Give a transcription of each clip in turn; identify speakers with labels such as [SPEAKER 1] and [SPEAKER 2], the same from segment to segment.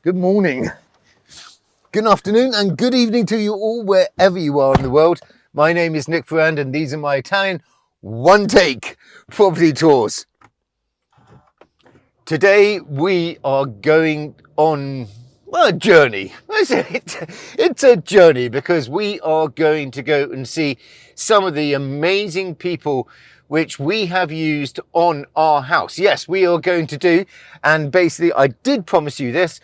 [SPEAKER 1] Good morning, good afternoon, and good evening to you all, wherever you are in the world. My name is Nick Ferrand, and these are my Italian one-take property tours. Today we are going on a journey. It's a journey because we are going to go and see some of the amazing people which we have used on our house. Yes, we are going to do, and basically I did promise you this,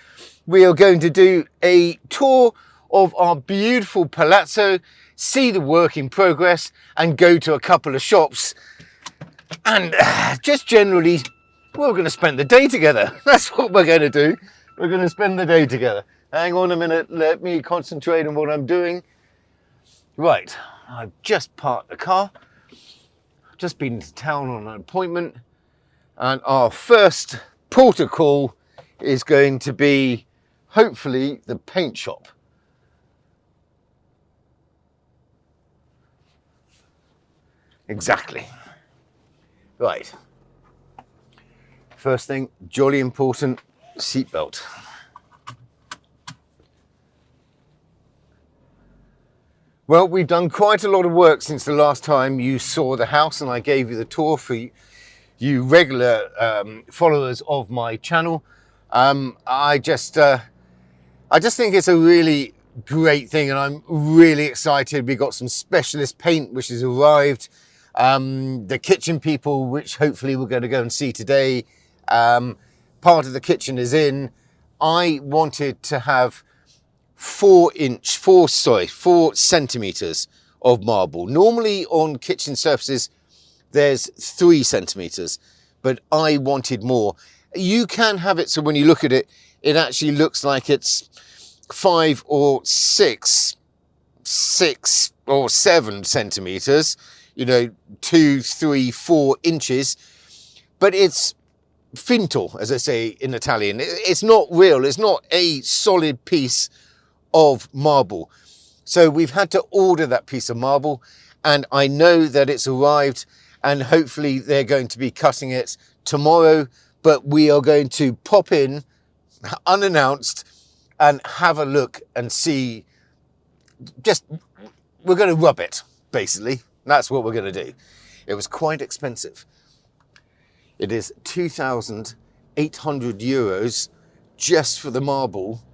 [SPEAKER 1] we are going to do a tour of our beautiful palazzo, see the work in progress, and go to a couple of shops, and just generally, we're going to spend the day together. That's what we're going to do. We're going to spend the day together. Hang on a minute, let me concentrate on what I'm doing. Right, I've just parked the car. Just been to town on an appointment, and our first port of call is going to be hopefully the paint shop. Exactly. Right. First thing, jolly important, seatbelt. Well, we've done quite a lot of work since the last time you saw the house and I gave you the tour for you regular followers of my channel. I just think it's a really great thing, and I'm really excited. We got some specialist paint which has arrived. The kitchen people, which hopefully we're going to go and see today, part of the kitchen is in. I wanted to have 4 centimeters of marble. Normally on kitchen surfaces there's 3 centimeters, but I wanted more. You can have it so when you look at it, it actually looks like it's 5 or 6 or 7 centimeters, you know, 2, 3, 4 inches, but it's finto, as I say in Italian. It's not real. It's not a solid piece of marble. So we've had to order that piece of marble, and I know that it's arrived, and hopefully they're going to be cutting it tomorrow, but we are going to pop in unannounced and have a look and see. We're going to rub it, basically. That's what we're going to do. It was quite expensive. It is 2,800 euros just for the marble,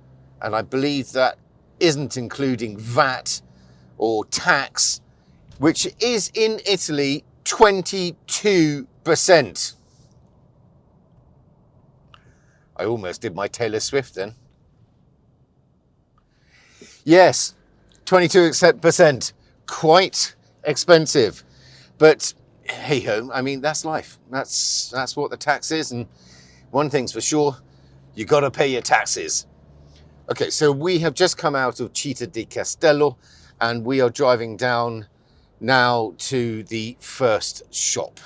[SPEAKER 1] and I believe that isn't including VAT or tax, which is in Italy 22%. I almost did my Taylor Swift then. Yes, 22%, quite expensive, but hey ho, I mean, that's life. That's what the tax is, and one thing's for sure, you got to pay your taxes. Okay, so we have just come out of Città di Castello, and we are driving down now to the first shop.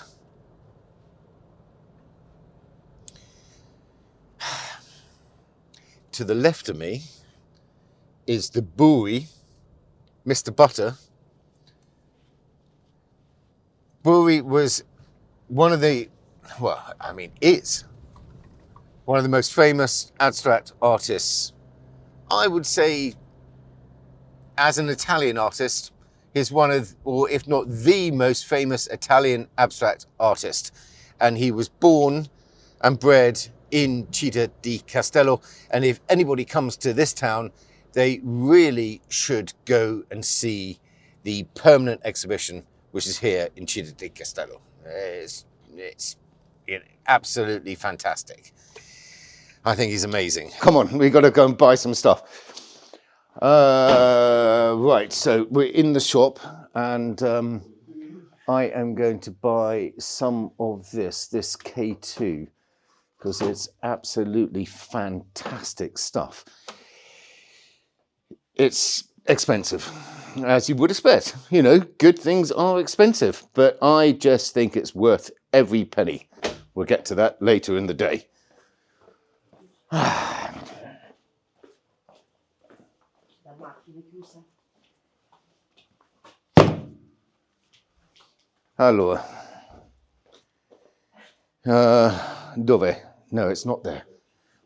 [SPEAKER 1] To the left of me is the Bowie, Mr. Butter. Bowie was one of the, is one of the most famous abstract artists. I would say, as an Italian artist, he's one of, or if not the most famous Italian abstract artist. And he was born and bred in Città di Castello. And if anybody comes to this town, they really should go and see the permanent exhibition, which is here in Città di Castello. It's absolutely fantastic. I think he's amazing. Come on, we've got to go and buy some stuff. Right, so we're in the shop, and I am going to buy some of this K2, because it's absolutely fantastic stuff. It's expensive, as you would expect. You know, good things are expensive, but I just think it's worth every penny. We'll get to that later in the day. Allora, dove? No, it's not there.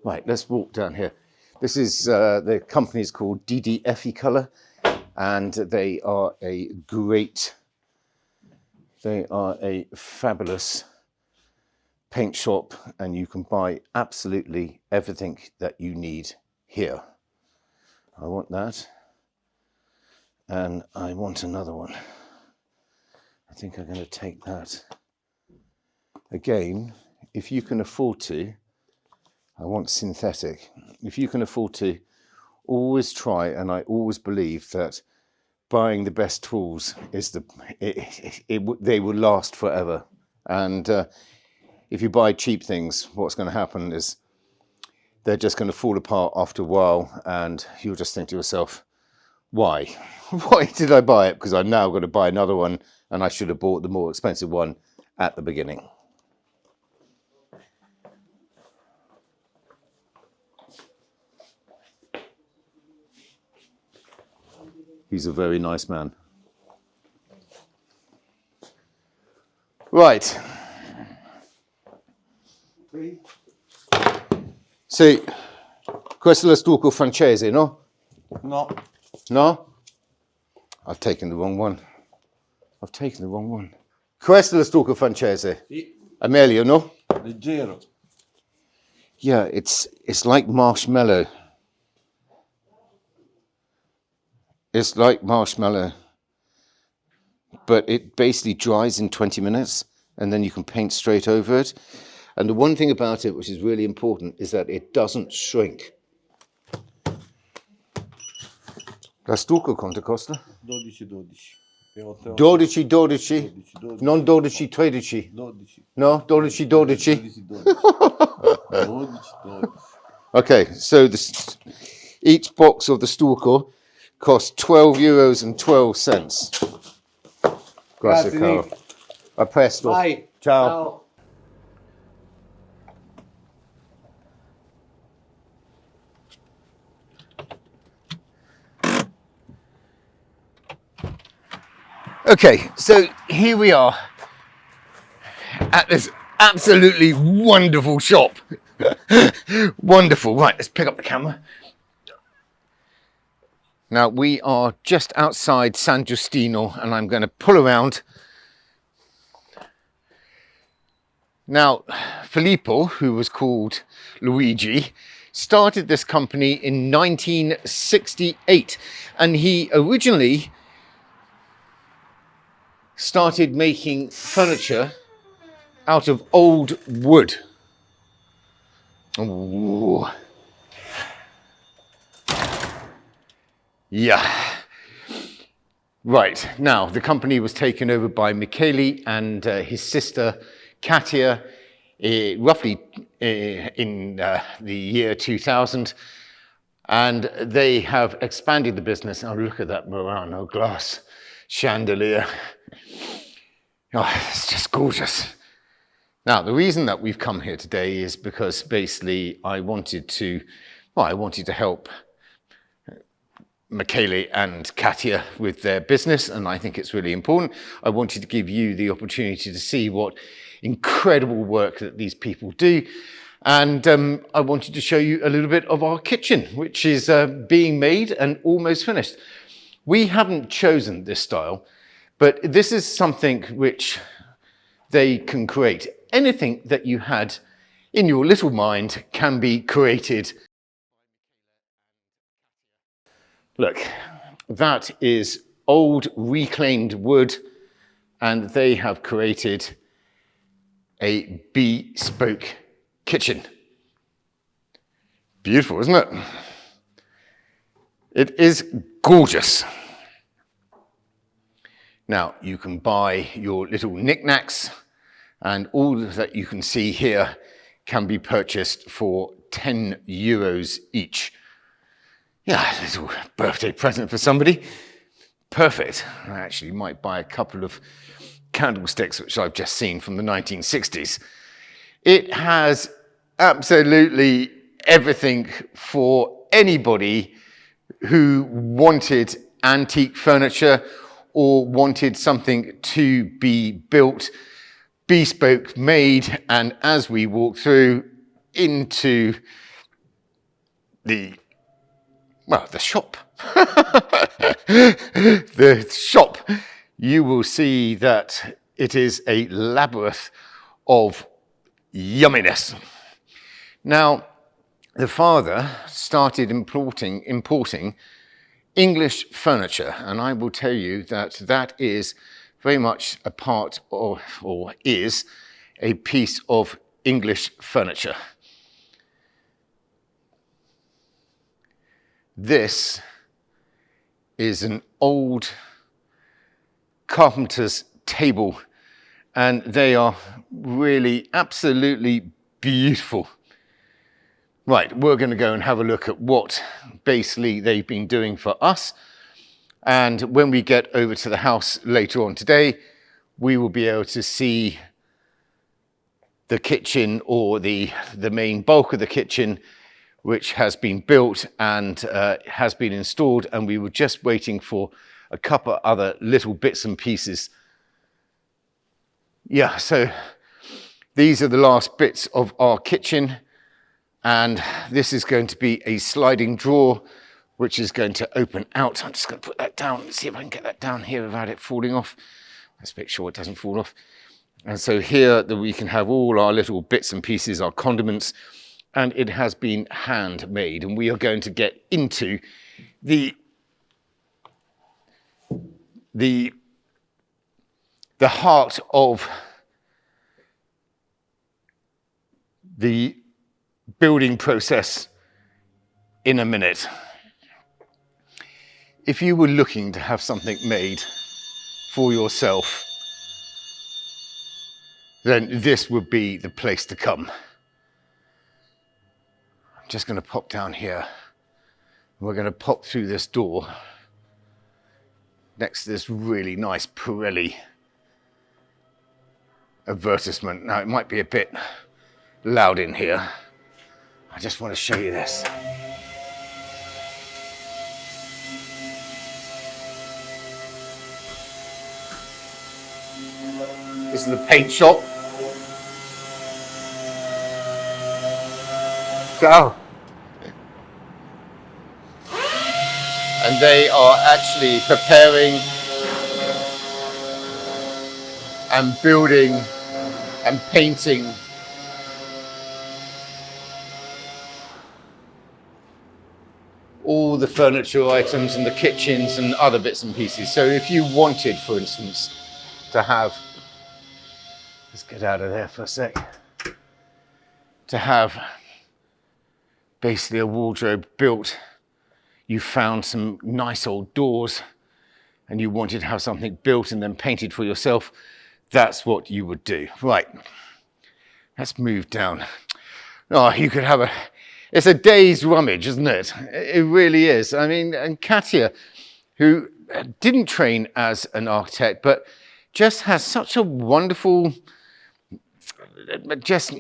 [SPEAKER 1] Right, let's walk down here. This is, the company is called Didieffe Color, and they are a fabulous paint shop, and you can buy absolutely everything that you need here. I want that, and I want another one. I think I'm going to take that. Again, if you can afford to, I want synthetic. If you can afford to, always try, and I always believe that buying the best tools is they will last forever. And if you buy cheap things, what's going to happen is they're just going to fall apart after a while, and you'll just think to yourself, why? Why did I buy it? Because I'm now going to buy another one, and I should have bought the more expensive one at the beginning. He's a very nice man. Right. Sì, questo è lo stucco francese, no?
[SPEAKER 2] No.
[SPEAKER 1] No? I've taken the wrong one. I've taken the wrong one. Questo è lo stucco francese?
[SPEAKER 2] Sì.
[SPEAKER 1] È meglio, no?
[SPEAKER 2] Leggero.
[SPEAKER 1] Yeah, it's like marshmallow. It's like marshmallow, but it basically dries in 20 minutes, and then you can paint straight over it. And the one thing about it, which is really important, is that it doesn't shrink. La stucco quanto costa?
[SPEAKER 2] 12.
[SPEAKER 1] 12, non 12, 13.
[SPEAKER 2] 12.
[SPEAKER 1] No, 12, 12.
[SPEAKER 2] 12.
[SPEAKER 1] Okay, so each box of the stucco costs €12.12. Grazie, caro. A presto.
[SPEAKER 2] Bye.
[SPEAKER 1] Ciao.
[SPEAKER 2] Ciao.
[SPEAKER 1] Okay, so here we are at this absolutely wonderful shop. Wonderful. Right, let's pick up the camera. Now we are just outside San Giustino, and I'm going to pull around. Now, Filippo, who was called Luigi, started this company in 1968, and he originally started making furniture out of old wood. Ooh. Yeah. Right, now the company was taken over by Michele and his sister Katia, roughly in the year 2000, and they have expanded the business. Oh, look at that Murano glass chandelier. Oh, it's just gorgeous. Now, the reason that we've come here today is because basically I wanted to help Michele and Katia with their business, and I think it's really important. I wanted to give you the opportunity to see what incredible work that these people do, and I wanted to show you a little bit of our kitchen, which is being made and almost finished. We haven't chosen this style, but this is something which they can create. Anything that you had in your little mind can be created. Look, that is old reclaimed wood, and they have created a bespoke kitchen. Beautiful, isn't it? It is gorgeous. Now, you can buy your little knickknacks, and all that you can see here can be purchased for €10 each. Yeah, a little birthday present for somebody. Perfect. I actually might buy a couple of candlesticks, which I've just seen from the 1960s. It has absolutely everything for anybody who wanted antique furniture or wanted something to be built, bespoke made. And as we walk through into the well, the shop. The shop, you will see that it is a labyrinth of yumminess. Now, the father started importing English furniture, and I will tell you that that is very much a part of, or is a piece of English furniture. This is an old carpenter's table, and they are really absolutely beautiful. Right, we're going to go and have a look at what basically they've been doing for us. And when we get over to the house later on today, we will be able to see the kitchen, or the main bulk of the kitchen, which has been built and has been installed. And we were just waiting for a couple of other little bits and pieces. Yeah, so these are the last bits of our kitchen. And this is going to be a sliding drawer, which is going to open out. I'm just going to put that down and see if I can get that down here without it falling off. Let's make sure it doesn't fall off. And so here that we can have all our little bits and pieces, our condiments, and it has been handmade. And we are going to get into the heart of the building process in a minute. If you were looking to have something made for yourself, then this would be the place to come. I'm just going to pop down here. We're going to pop through this door next to this really nice Pirelli advertisement. Now, it might be a bit loud in here. I just want to show you this. This is the paint shop. So, and they are actually preparing and building and painting all the furniture items and the kitchens and other bits and pieces. So if you wanted, for instance, to have, let's get out of there for a sec, to have basically a wardrobe built, you found some nice old doors and you wanted to have something built and then painted for yourself, that's what you would do. Right, let's move down. Oh, you could have it's a day's rummage, isn't it? It really is. I mean, and Katya, who didn't train as an architect, but just has such a wonderful, just,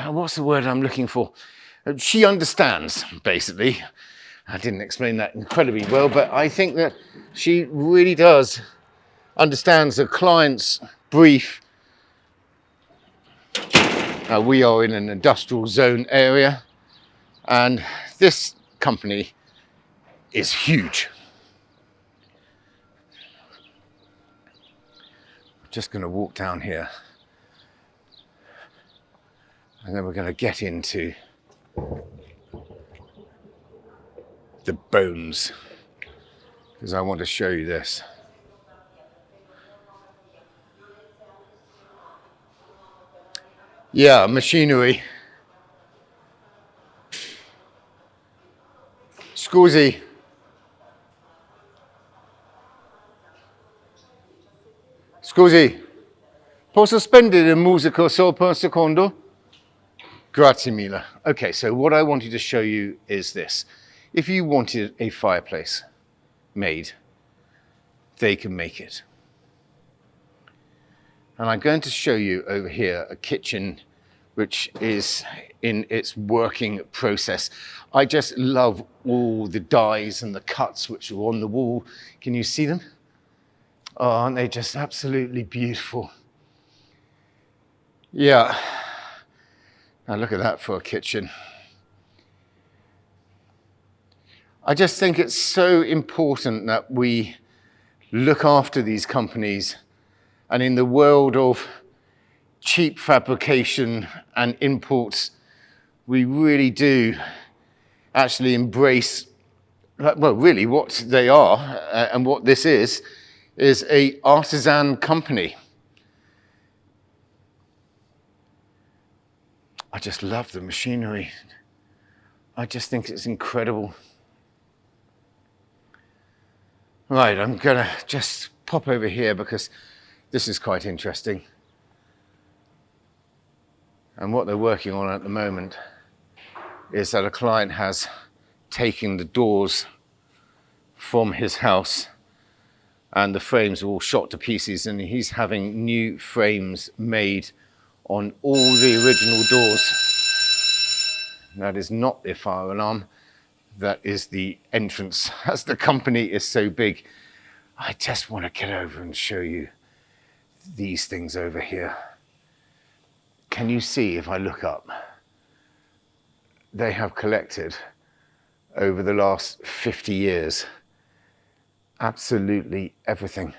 [SPEAKER 1] what's the word I'm looking for? She understands, basically. I didn't explain that incredibly well, but I think that she really does understands the client's brief. We are in an industrial zone area, and this company is huge. Just going to walk down here, and then we're going to get into the bones, because I want to show you this. Yeah, machinery. Scusi. Scusi, posso spendere musica solo per un secondo? Grazie mille. Okay, so what I wanted to show you is this. If you wanted a fireplace made, they can make it. And I'm going to show you over here a kitchen which is in its working process. I just love all the dies and the cuts which are on the wall. Can you see them? Oh, aren't they just absolutely beautiful? Yeah. Now look at that for a kitchen. I just think it's so important that we look after these companies, and in the world of cheap fabrication and imports, we really do actually embrace, well, really what they are and what this is a artisan company. I just love the machinery. I just think it's incredible. Right, I'm gonna just pop over here because this is quite interesting. And what they're working on at the moment is that a client has taken the doors from his house and the frames are all shot to pieces, and he's having new frames made on all the original doors. That is not the fire alarm, that is the entrance. As the company is so big, I just want to get over and show you these things over here. Can you see if I look up? They have collected over the last 50 years absolutely everything.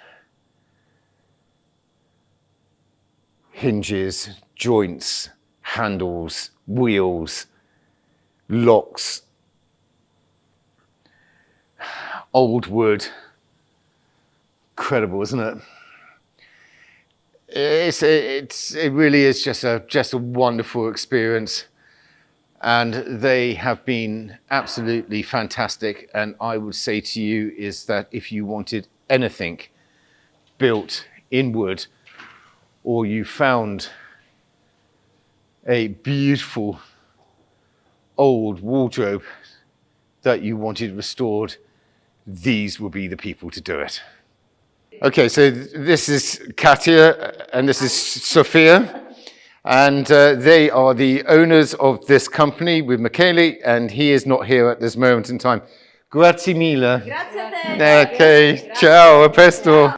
[SPEAKER 1] Hinges, joints, handles, wheels, locks, old wood. Incredible, isn't it? It really is just a wonderful experience, and they have been absolutely fantastic. And I would say to you is that if you wanted anything built in wood, or you found a beautiful old wardrobe that you wanted restored, these will be the people to do it. Okay, so this is Katia and this is Sophia, and they are the owners of this company with Michele, and he is not here at this moment in time. Grazie mille.
[SPEAKER 3] Grazie a te.
[SPEAKER 1] Okay, ciao, a presto.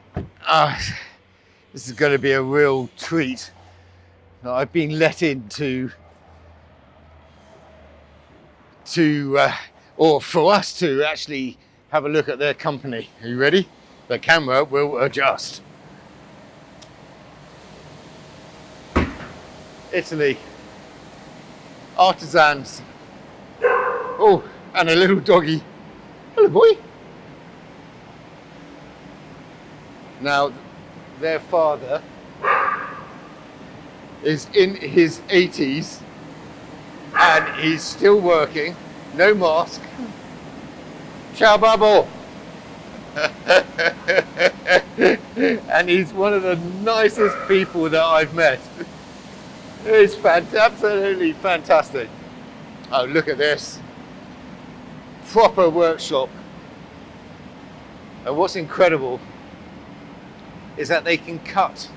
[SPEAKER 1] This is going to be a real treat. I've been let in or for us to actually have a look at their company. Are you ready? The camera will adjust. Italy. Artisans. Oh, and a little doggy. Hello, boy. Now, their father is in his 80s and he's still working, no mask. Ciao, Babbo. And he's one of the nicest people that I've met. It's absolutely fantastic. Oh, look at this. Proper workshop. And what's incredible is that they can cut.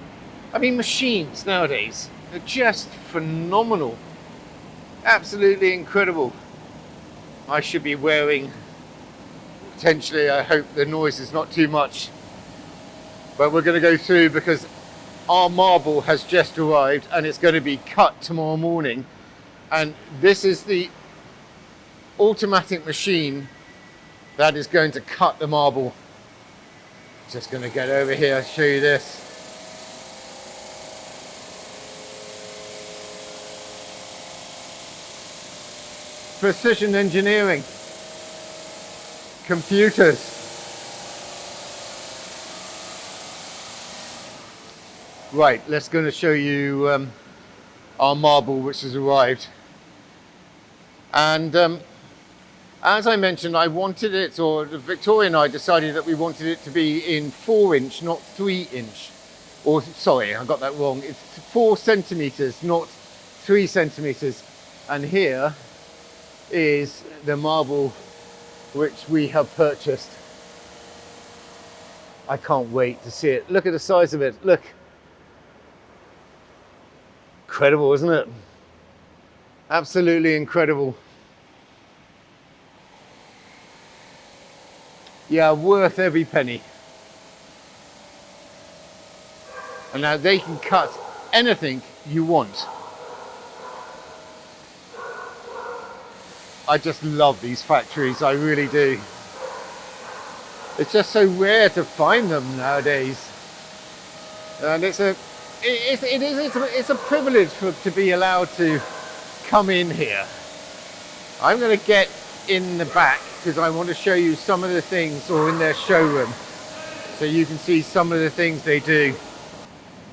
[SPEAKER 1] I mean, machines nowadays are just phenomenal. Absolutely incredible. I should be wearing, potentially, I hope the noise is not too much, but we're going to go through because our marble has just arrived and it's going to be cut tomorrow morning. And this is the automatic machine that is going to cut the marble. Just going to get over here, show you this. Precision engineering, computers. Right, let's going to show you our marble which has arrived. And as I mentioned, I wanted it, or Victoria and I decided that we wanted it to be in 4-inch, not 3-inch. Or sorry, I got that wrong. It's 4 centimeters, not 3 centimeters. And here is the marble which we have purchased. I can't wait to see it. Look at the size of it. Look. Incredible, isn't it? Absolutely incredible. Yeah, worth every penny. And now they can cut anything you want. I just love these factories, I really do. It's just so rare to find them nowadays. And it's a privilege to be allowed to come in here. I'm going to get in the back because I want to show you some of the things, or in their showroom, so you can see some of the things they do.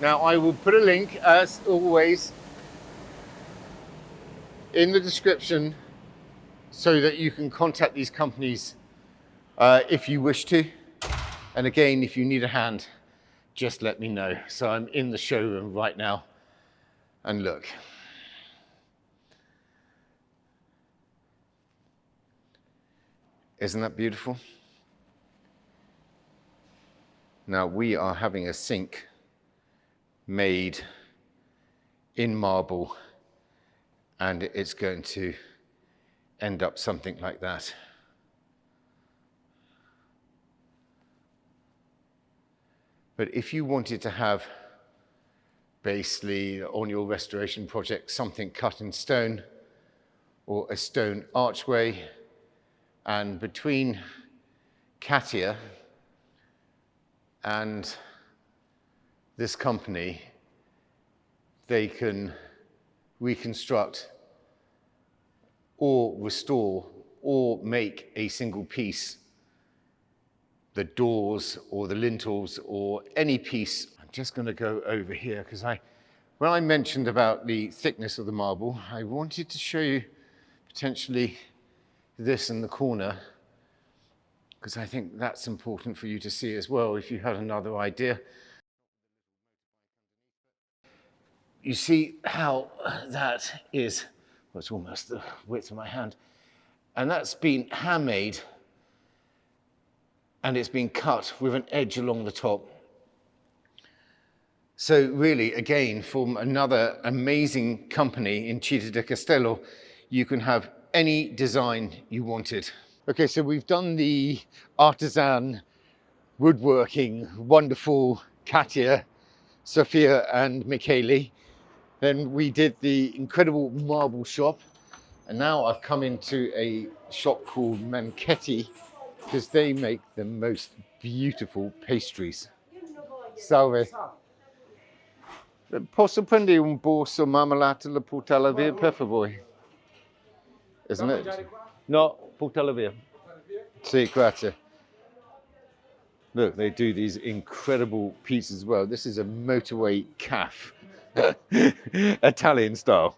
[SPEAKER 1] Now I will put a link, as always, in the description so that you can contact these companies if you wish to. And again, if you need a hand, just let me know. So I'm in the showroom right now, and look. Isn't that beautiful? Now we are having a sink made in marble, and it's going to end up something like that. But if you wanted to have, basically, on your restoration project, something cut in stone, or a stone archway, and between Katia and this company, they can reconstruct or restore or make a single piece, the doors or the lintels or any piece. I'm just going to go over here because when I mentioned about the thickness of the marble, I wanted to show you potentially this in the corner, because I think that's important for you to see as well if you had another idea. You see how that is, well, it's almost the width of my hand, and that's been handmade, and it's been cut with an edge along the top. So really, again, from another amazing company in Città di Castello, you can have any design you wanted. Okay, so we've done the artisan woodworking, wonderful Katia, Sophia and Michele. Then we did the incredible marble shop. And now I've come into a shop called Menchetti, because they make the most beautiful pastries. Salve. Posso prendere un borso marmellata la portala via, per favore? Isn't it? No, portala via. Sì, grazie. Look, they do these incredible pizzas as well. This is a motorway calf, Italian style.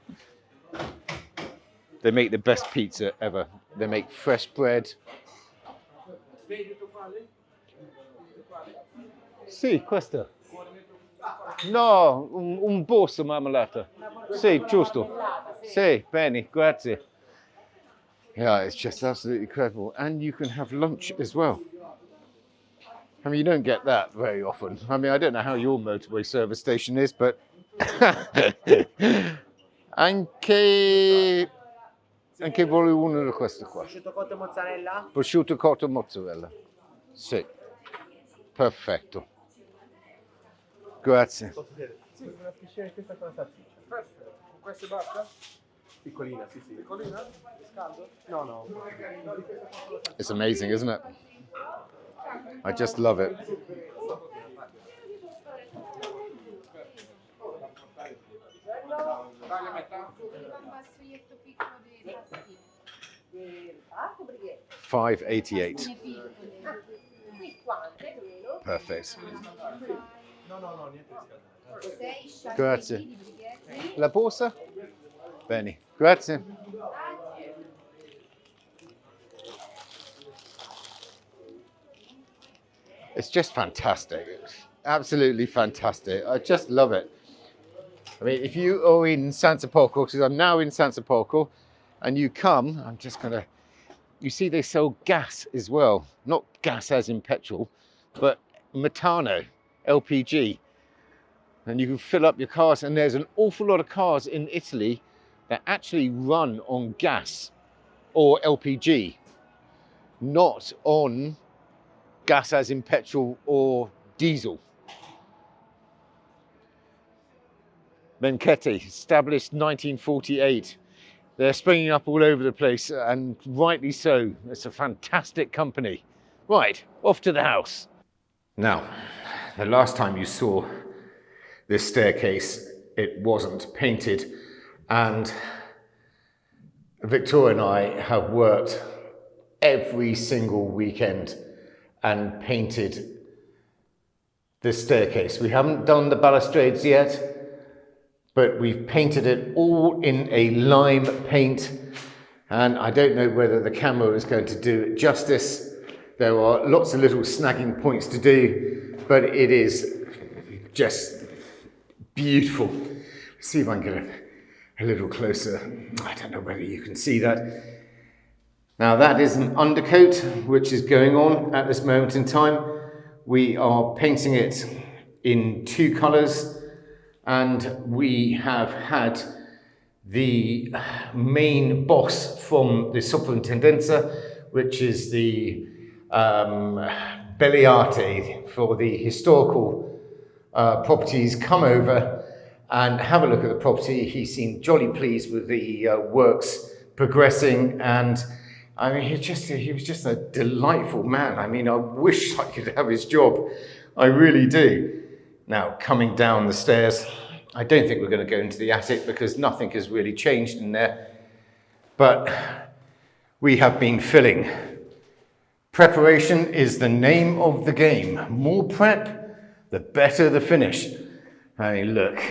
[SPEAKER 1] They make the best pizza ever. They make fresh bread. Sì, questa. No, un borso marmellata. Sì, giusto. Sì, bene, grazie. Yeah, it's just absolutely incredible. And you can have lunch as well. I mean, you don't get that very often. I mean, I don't know how your motorway service station is, but anche volevo uno di questi qua.
[SPEAKER 3] Prosciutto cotto mozzarella?
[SPEAKER 1] Prosciutto cotto mozzarella. Sì, perfetto. Grazie.
[SPEAKER 3] Sì, una schiscina questa con la salsiccia. Perfetto. Con questo basta? Piccolina, sì, sì. Piccolina? Scaldo? No, no.
[SPEAKER 1] It's amazing, isn't it? I just love it. $5.88. Perfect. Grazie. La borsa? Bene. Grazie. It's just fantastic. Absolutely fantastic. I just love it. I mean, if you are in Sansepolcro, because I'm now in Sansepolcro, and you come, I'm just gonna, you see they sell gas as well. Not gas as in petrol, but metano, LPG. And you can fill up your cars, and there's an awful lot of cars in Italy that actually run on gas or LPG, not on gas as in petrol or diesel. Menchetti, established 1948. They're springing up all over the place, and rightly so. It's a fantastic company. Right, off to the house. Now, the last time you saw this staircase, it wasn't painted, and Victoria and I have worked every single weekend and painted this staircase. We haven't done the balustrades yet, but we've painted it all in a lime paint, and I don't know whether the camera is going to do it justice. There are lots of little snagging points to do, but it is just beautiful. Let's see if I can get a little closer. I don't know whether you can see that. Now that is an undercoat which is going on at this moment in time. We are painting it in 2 colours, and we have had the main boss from the Soprintendenza, which is the Belliarte for the historical properties, come over and have a look at the property. He seemed jolly pleased with the works progressing, and I mean, he was just a delightful man. I mean, I wish I could have his job. I really do. Now, coming down the stairs, I don't think we're going to go into the attic because nothing has really changed in there. But we have been filling. Preparation is the name of the game. More prep, the better the finish. I mean, look.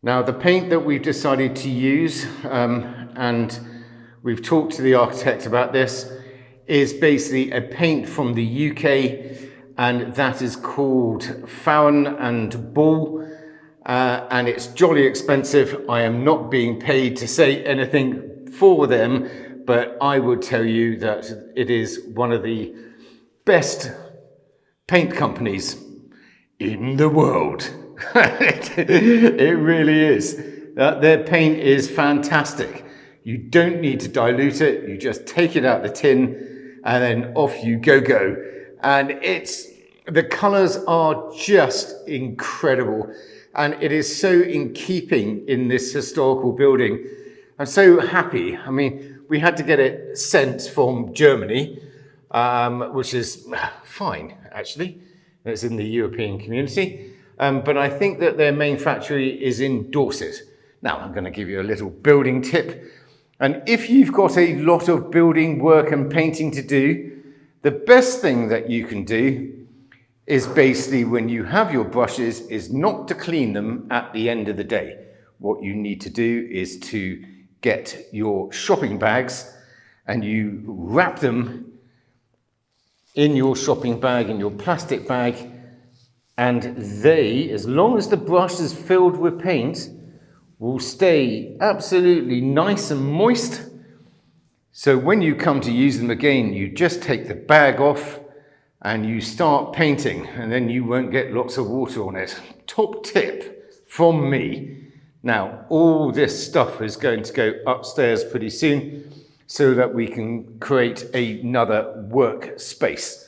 [SPEAKER 1] Now, the paint that we've decided to use, and we've talked to the architect about this, is basically a paint from the UK, and that is called Ferrand and Ball, and it's jolly expensive. I am not being paid to say anything for them, but I would tell you that it is one of the best paint companies in the world. It really is. Their paint is fantastic. You don't need to dilute it. You just take it out the tin and then off you go. And the colors are just incredible. And it is so in keeping in this historical building. I'm so happy. I mean, we had to get it sent from Germany, which is fine, actually. It's in the European community. But I think that their main factory is in Dorset. Now, I'm going to give you a little building tip. And if you've got a lot of building work and painting to do, the best thing that you can do is basically, when you have your brushes, is not to clean them at the end of the day. What you need to do is to get your shopping bags and you wrap them in your shopping bag, in your plastic bag, and they, as long as the brush is filled with paint, will stay absolutely nice and moist. So when you come to use them again, you just take the bag off and you start painting, and then you won't get lots of water on it. Top tip from me. Now, all this stuff is going to go upstairs pretty soon so that we can create another workspace.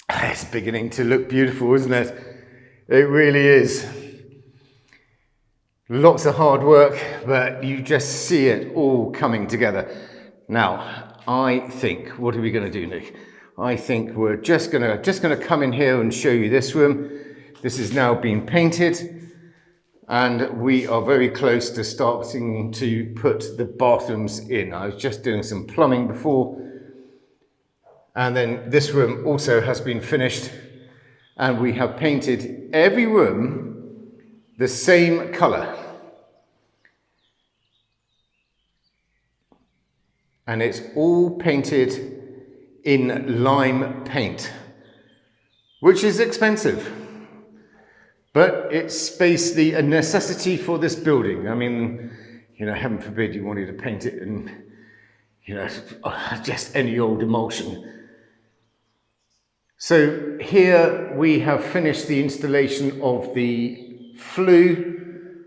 [SPEAKER 1] It's beginning to look beautiful, isn't it? It really is. Lots of hard work, but you just see it all coming together. Now, I think, what are we going to do, Nick? I think we're just gonna come in here and show you this room. This is now being painted, and we are very close to starting to put the bathrooms in. I was just doing some plumbing before, and then this room also has been finished, and we have painted every room the same color. And it's all painted in lime paint, which is expensive, but it's basically a necessity for this building. I mean, you know, heaven forbid you wanted to paint it in, you know, just any old emulsion. So here we have finished the installation of the flue,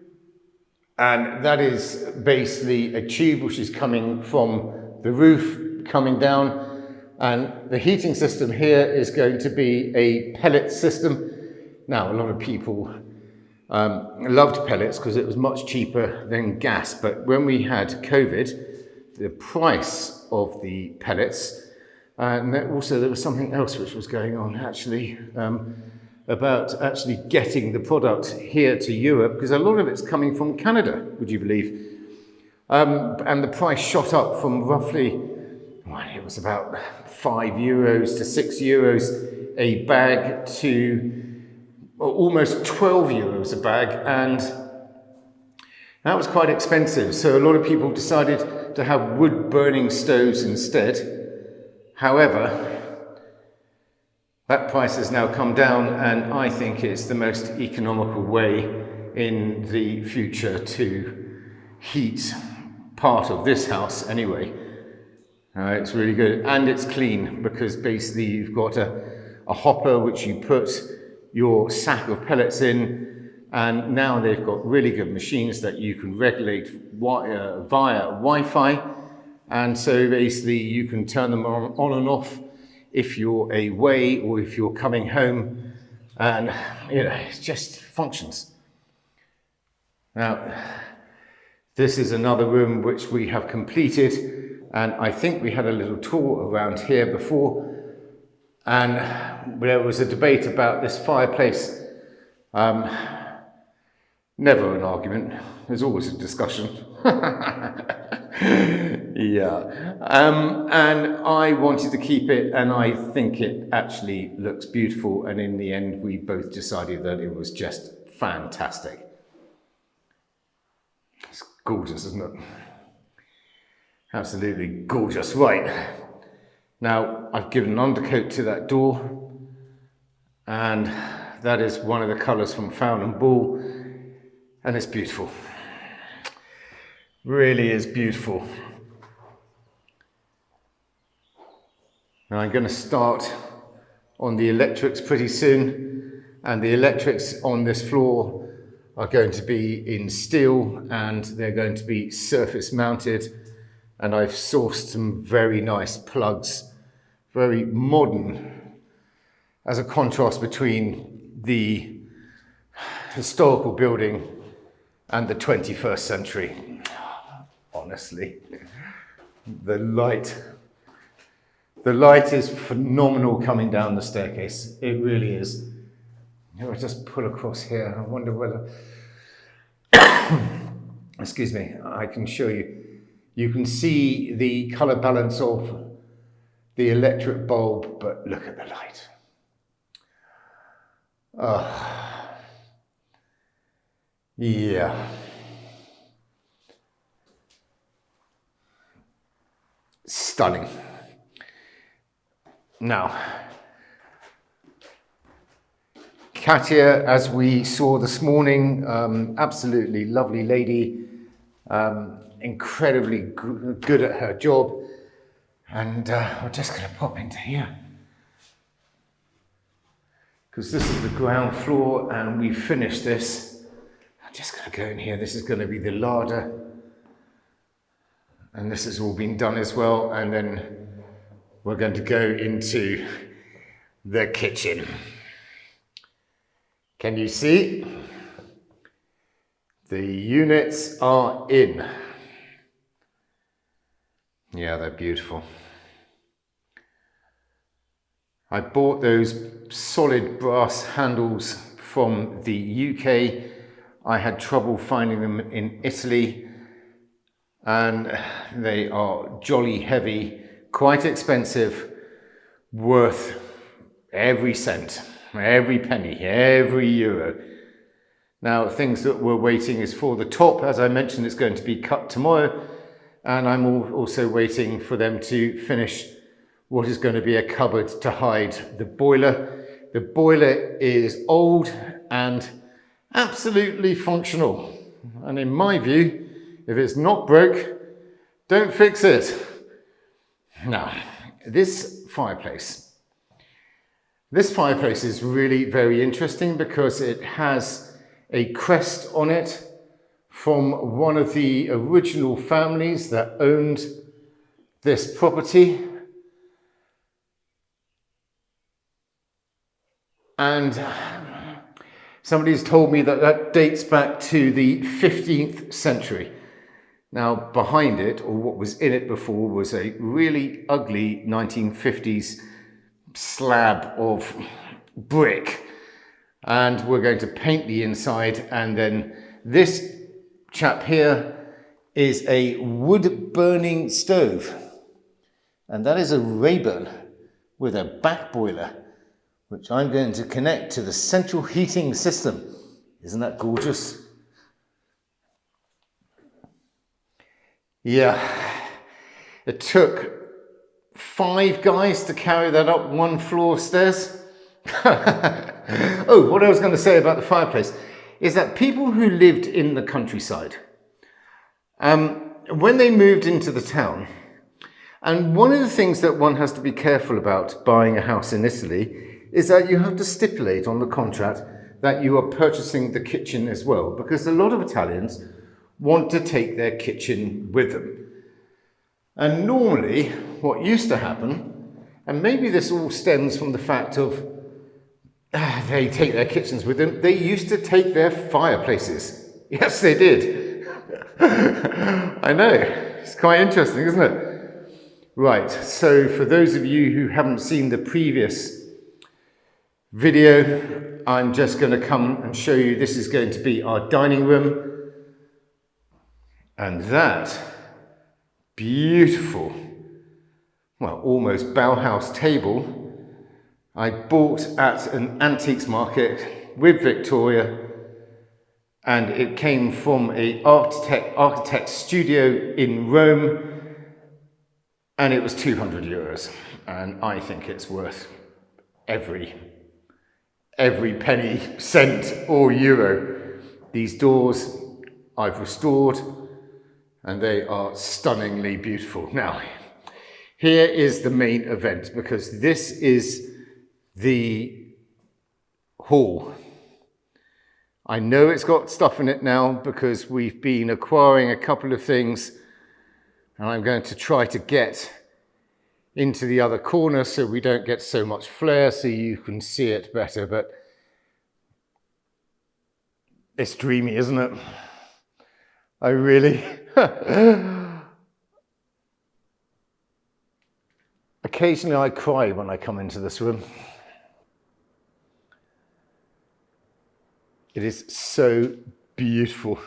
[SPEAKER 1] and that is basically a tube which is coming from the roof, coming down. And the heating system here is going to be a pellet system. Now, a lot of people Loved pellets because it was much cheaper than gas. But when we had COVID, the price of the pellets, and also there was something else which was going on actually, about actually getting the product here to Europe, because a lot of it's coming from Canada, would you believe? And the price shot up from roughly, well, it was about €5 to €6 a bag to almost €12 a bag, and that was quite expensive. So a lot of people decided to have wood burning stoves instead. However, that price has now come down, and I think it's the most economical way in the future to heat part of this house anyway. It's really good, and it's clean because basically you've got a hopper which you put your sack of pellets in, and now they've got really good machines that you can regulate via Wi-Fi, and so basically you can turn them on and off if you're away or if you're coming home, and it just functions. Now, this is another room which we have completed, and I think we had a little tour around here before, and there was a debate about this fireplace. Never an argument, there's always a discussion. Yeah, and I wanted to keep it, and I think it actually looks beautiful, and in the end we both decided that it was just fantastic. It's gorgeous, isn't it? Absolutely gorgeous. Right, now I've given an undercoat to that door, and that is one of the colours from Found and Ball, and it's beautiful. Really is beautiful. Now I'm going to start on the electrics pretty soon, and the electrics on this floor are going to be in steel, and they're going to be surface mounted, and I've sourced some very nice plugs, very modern, as a contrast between the historical building and the 21st century. Honestly, the light is phenomenal coming down the staircase. It really is. I'll just pull across here. I wonder whether, excuse me, I can show you. You can see the color balance of the electric bulb, but look at the light. Yeah. Stunning. Now, Katia, as we saw this morning, absolutely lovely lady, incredibly good at her job, and we're just going to pop into here because this is the ground floor, and we finished this. I'm just going to go in here. This is going to be the larder, and this has all been done as well, and then we're going to go into the kitchen. Can you see? The units are in. Yeah, they're beautiful. I bought those solid brass handles from the UK. I had trouble finding them in Italy, and they are jolly heavy, quite expensive, worth every cent, every penny, every euro. Now, things that we're waiting is for the top. As I mentioned, it's going to be cut tomorrow, and I'm also waiting for them to finish what is going to be a cupboard to hide the boiler. The boiler is old and absolutely functional, and in my view, if it's not broke, don't fix it. Now, this fireplace is really very interesting because it has a crest on it from one of the original families that owned this property. And Somebody's told me that that dates back to the 15th century. Now, behind it, or what was in it before, was a really ugly 1950s slab of brick. And we're going to paint the inside, and then this chap here is a wood burning stove. And that is a Rayburn with a back boiler, which I'm going to connect to the central heating system. Isn't that gorgeous? Yeah, it took 5 guys to carry that up 1 floor stairs. Oh, what I was going to say about the fireplace is that people who lived in the countryside, when they moved into the town, and one of the things that one has to be careful about buying a house in Italy is that you have to stipulate on the contract that you are purchasing the kitchen as well, because a lot of Italians want to take their kitchen with them. And normally what used to happen, and maybe this all stems from the fact of they take their kitchens with them, they used to take their fireplaces. Yes, they did. I know, it's quite interesting, isn't it? Right, so for those of you who haven't seen the previous video, I'm just going to come and show you. This is going to be our dining room. And that beautiful, well, almost Bauhaus table, I bought at an antiques market with Victoria, and it came from an architect studio in Rome, and it was 200 euros. And I think it's worth every penny, cent or euro. These doors I've restored, and they are stunningly beautiful. Now, here is the main event, because this is the hall. I know it's got stuff in it now because we've been acquiring a couple of things, and I'm going to try to get into the other corner so we don't get so much flare so you can see it better, but it's dreamy, isn't it? I really... Occasionally I cry when I come into this room. It is so beautiful.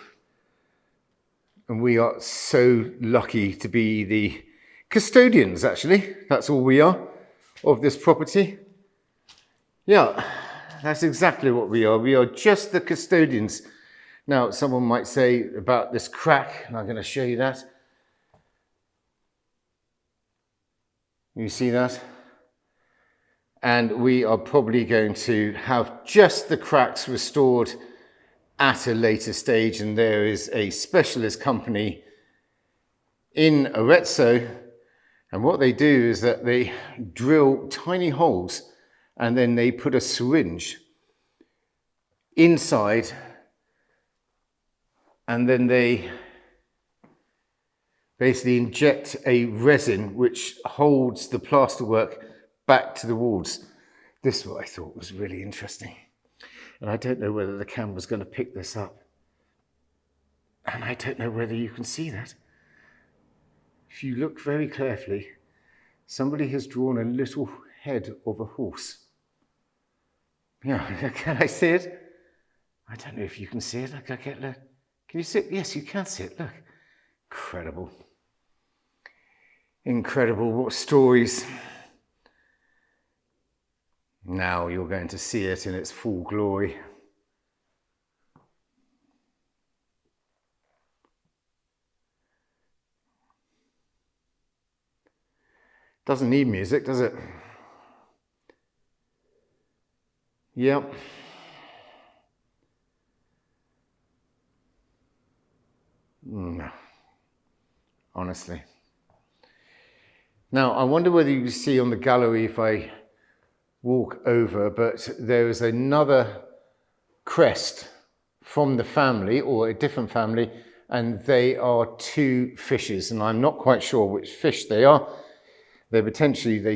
[SPEAKER 1] And we are so lucky to be the custodians, actually. That's all we are, of this property. Yeah, that's exactly what we are. We are just the custodians. Now, someone might say about this crack, and I'm going to show you that. You see that? And we are probably going to have just the cracks restored at a later stage, and there is a specialist company in Arezzo, and what they do is that they drill tiny holes and then they put a syringe inside, and then they basically inject a resin which holds the plasterwork back to the walls. This is what I thought was really interesting. And I don't know whether the camera's going to pick this up. And I don't know whether you can see that. If you look very carefully, somebody has drawn a little head of a horse. Yeah, can I see it? I don't know if you can see it. Look, look. Can you see it? Yes, you can see it. Look. Incredible. Incredible. What stories. Now you're going to see it in its full glory. Doesn't need music, does it? Yep. No. Honestly. Now, I wonder whether you can see on the gallery if I walk over, but there is another crest from the family, or a different family, and they are two fishes, and I'm not quite sure which fish they are. They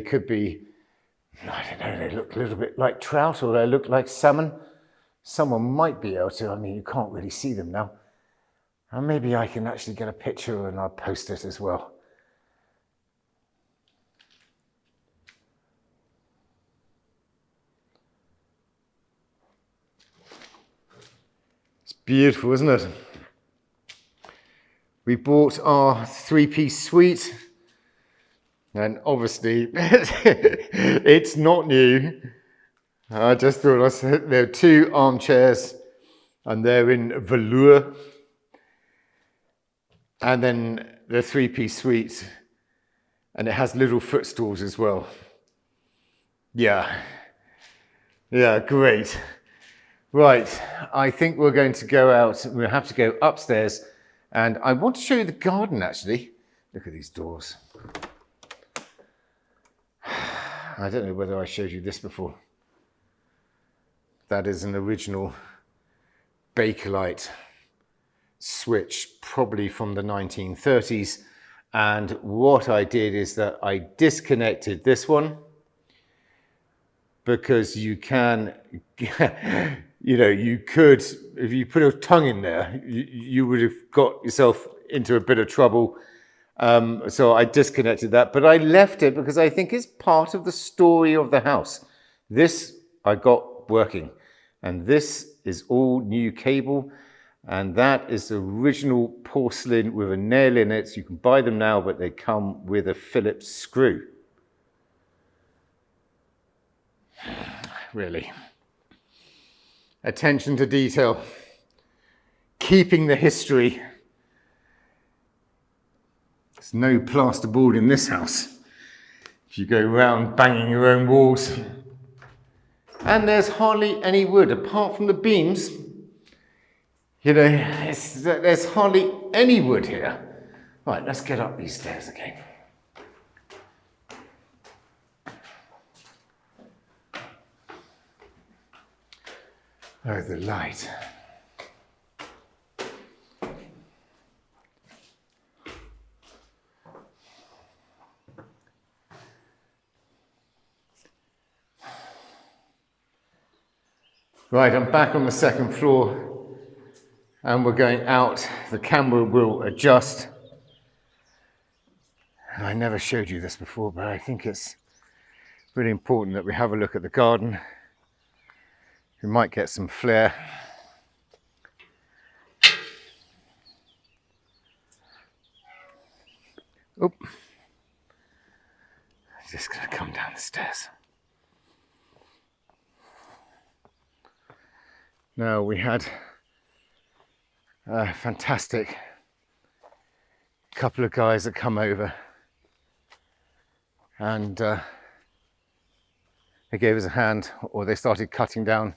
[SPEAKER 1] could be, I don't know, they look a little bit like trout, or they look like salmon. someone might be able to. I mean, you can't really see them now. And maybe I can actually get a picture and I'll post it as well. It's beautiful, isn't it? We bought our three-piece suite, and obviously it's not new. I just thought there are two armchairs and they're in velour. And then the three-piece suite, and it has little footstools as well. Yeah, great. Right, I think we're going to go out. We'll have to go upstairs, and I want to show you the garden actually. Look at these doors. I don't know whether I showed you this before. That is an original Bakelite switch, probably from the 1930s. And what I did is that I disconnected this one, because you can, you know, you could, if you put a tongue in there, you would have got yourself into a bit of trouble. So I disconnected that, but I left it because I think it's part of the story of the house. This I got working, and this is all new cable, and that is the original porcelain with a nail in it. So you can buy them now, but they come with a Phillips screw. Really. Attention to detail. Keeping the history. There's no plasterboard in this house. If you go around banging your own walls. And there's hardly any wood, apart from the beams. You know, there's hardly any wood here. Right, let's get up these stairs again. Oh, the light. Right, I'm back on the second floor. And we're going out. The camera will adjust. And I never showed you this before, but I think it's really important that we have a look at the garden. We might get some flair. Oop. Just gonna come down the stairs. Now, we had a fantastic couple of guys that come over, and they gave us a hand, or they started cutting down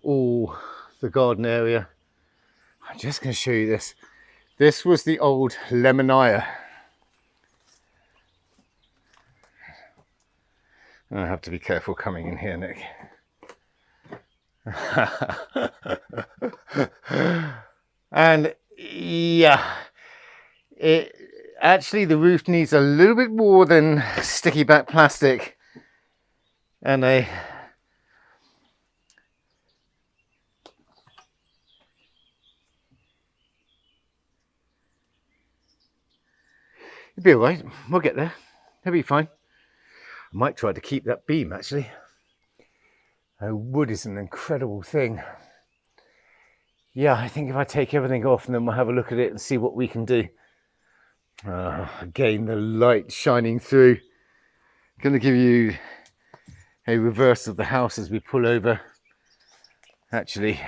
[SPEAKER 1] all the garden area. I'm just going to show you this. This was the old lemonier. I have to be careful coming in here, Nick. And yeah, actually the roof needs a little bit more than sticky back plastic, and it'd be all right. We'll get there. It'll be fine. I might try to keep that beam actually. Wood is an incredible thing. Yeah, I think if I take everything off and then we'll have a look at it and see what we can do. Again, the light shining through. Going to give you a reverse of the house as we pull over. Actually.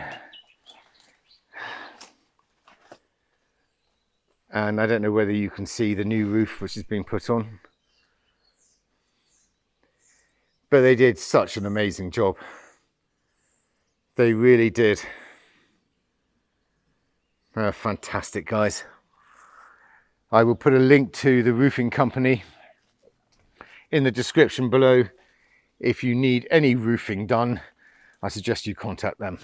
[SPEAKER 1] And I don't know whether you can see the new roof which has been put on. But they did such an amazing job. They really did. Fantastic guys. I will put a link to the roofing company in the description below. If you need any roofing done, I suggest you contact them.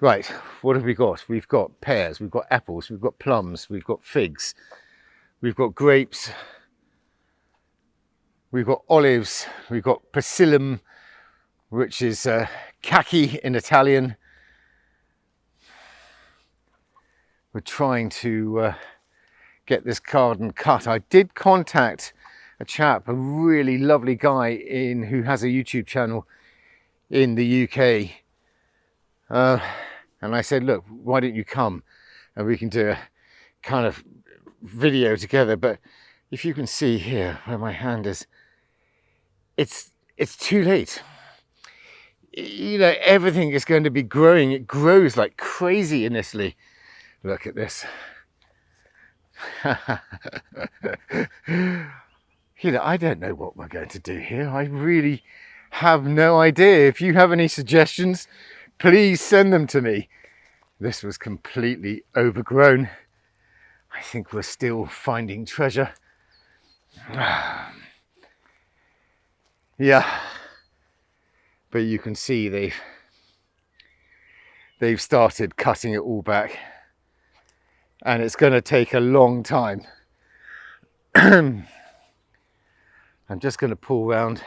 [SPEAKER 1] Right, what have we got? We've got pears, we've got apples, we've got plums, we've got figs, we've got grapes, we've got olives, we've got persillum, which is khaki in Italian. We're trying to get this garden cut. I did contact a chap, a really lovely guy who has a YouTube channel in the UK. And I said, look, why don't you come and we can do a kind of video together. But if you can see here where my hand is, it's too late. You know, everything is going to be growing. It grows like crazy in Italy. Look at this. You know, I don't know what we're going to do here. I really have no idea. If you have any suggestions, please send them to me. This was completely overgrown. I think we're still finding treasure. Yeah. But you can see they've started cutting it all back. And it's going to take a long time. I'm just going to pull round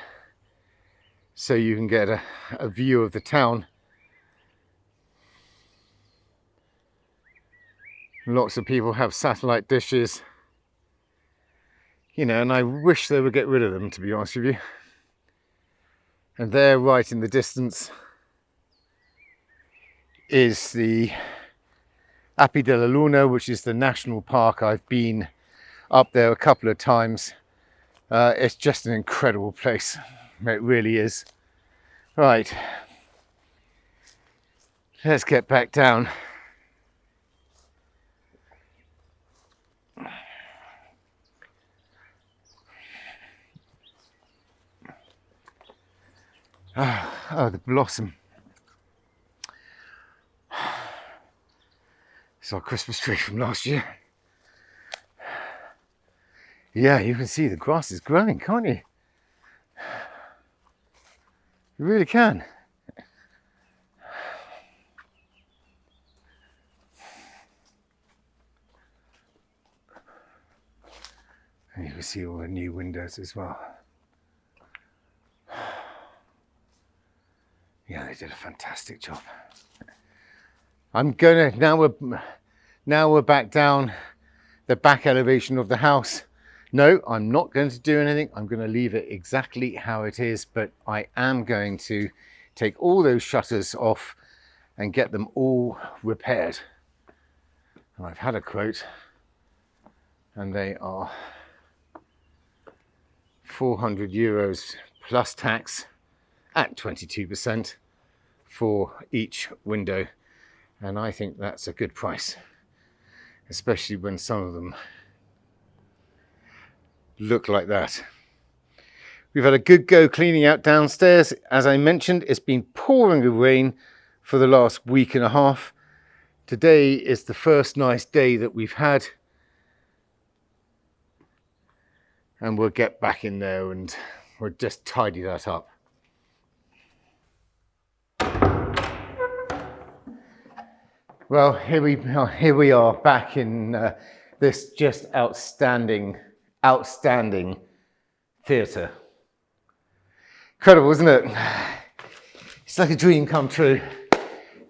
[SPEAKER 1] so you can get a view of the town. Lots of people have satellite dishes, you know, and I wish they would get rid of them, to be honest with you. And there, right in the distance, is the Api della Luna, which is the national park. I've been up there a couple of times. It's just an incredible place. It really is. Right, let's get back down. Oh, the blossom. It's our Christmas tree from last year. Yeah, you can see the grass is growing, can't you? You really can. And you can see all the new windows as well. Yeah, they did a fantastic job. I'm gonna, now we're back down the back elevation of the house. No, I'm not going to do anything. I'm going to leave it exactly how it is, but I am going to take all those shutters off and get them all repaired. And I've had a quote, and they are €400 plus tax at 22% for each window. And I think that's a good price, especially when some of them look like that. We've had a good go cleaning out downstairs. As I mentioned, it's been pouring with rain for the last week and a half. Today is the first nice day that we've had. And we'll get back in there and we'll just tidy that up. Well, here we are back in this just outstanding theatre. Incredible, isn't it? It's like a dream come true.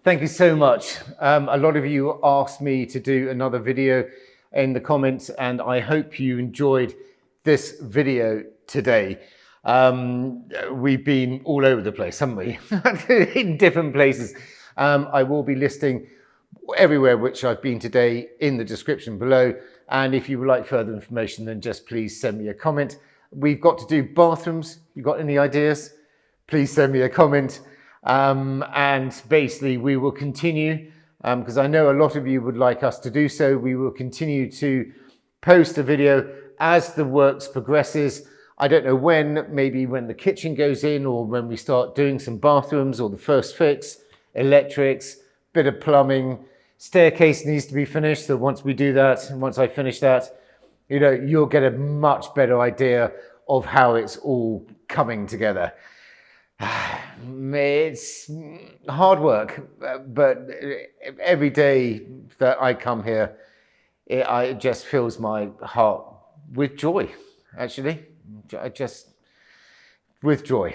[SPEAKER 1] Thank you so much. A lot of you asked me to do another video in the comments, and I hope you enjoyed this video today. We've been all over the place, haven't we? In different places. I will be listing everywhere which I've been today in the description below. And if you would like further information, then just please send me a comment. We've got to do bathrooms. You got any ideas? Please send me a comment. And basically we will continue, because I know a lot of you would like us to do so. We will continue to post a video as the works progresses. I don't know when, maybe when the kitchen goes in or when we start doing some bathrooms or the first fix, electrics, bit of plumbing. Staircase needs to be finished, so once we do that, and once I finish that, you know, you'll get a much better idea of how it's all coming together. It's hard work, but every day that I come here, it just fills my heart with joy, actually. I just with joy.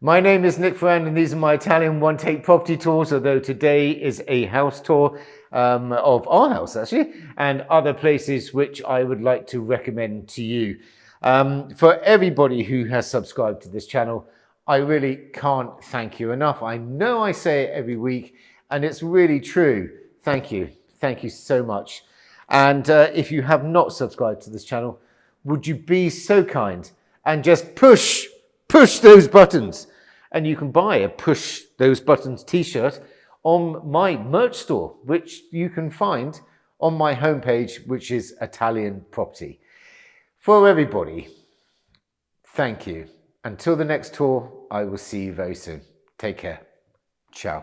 [SPEAKER 1] My name is Nick Ferrand and these are my Italian one-take property tours, although today is a house tour of our house actually, and other places which I would like to recommend to you. For everybody who has subscribed to this channel, I really can't thank you enough. I know I say it every week and it's really true. Thank you. Thank you so much. And if you have not subscribed to this channel, would you be so kind and just push those buttons? And you can buy a Push Those Buttons t-shirt on my merch store, which you can find on my homepage, which is Italian Property. For everybody, thank you. Until the next tour, I will see you very soon. Take care. Ciao.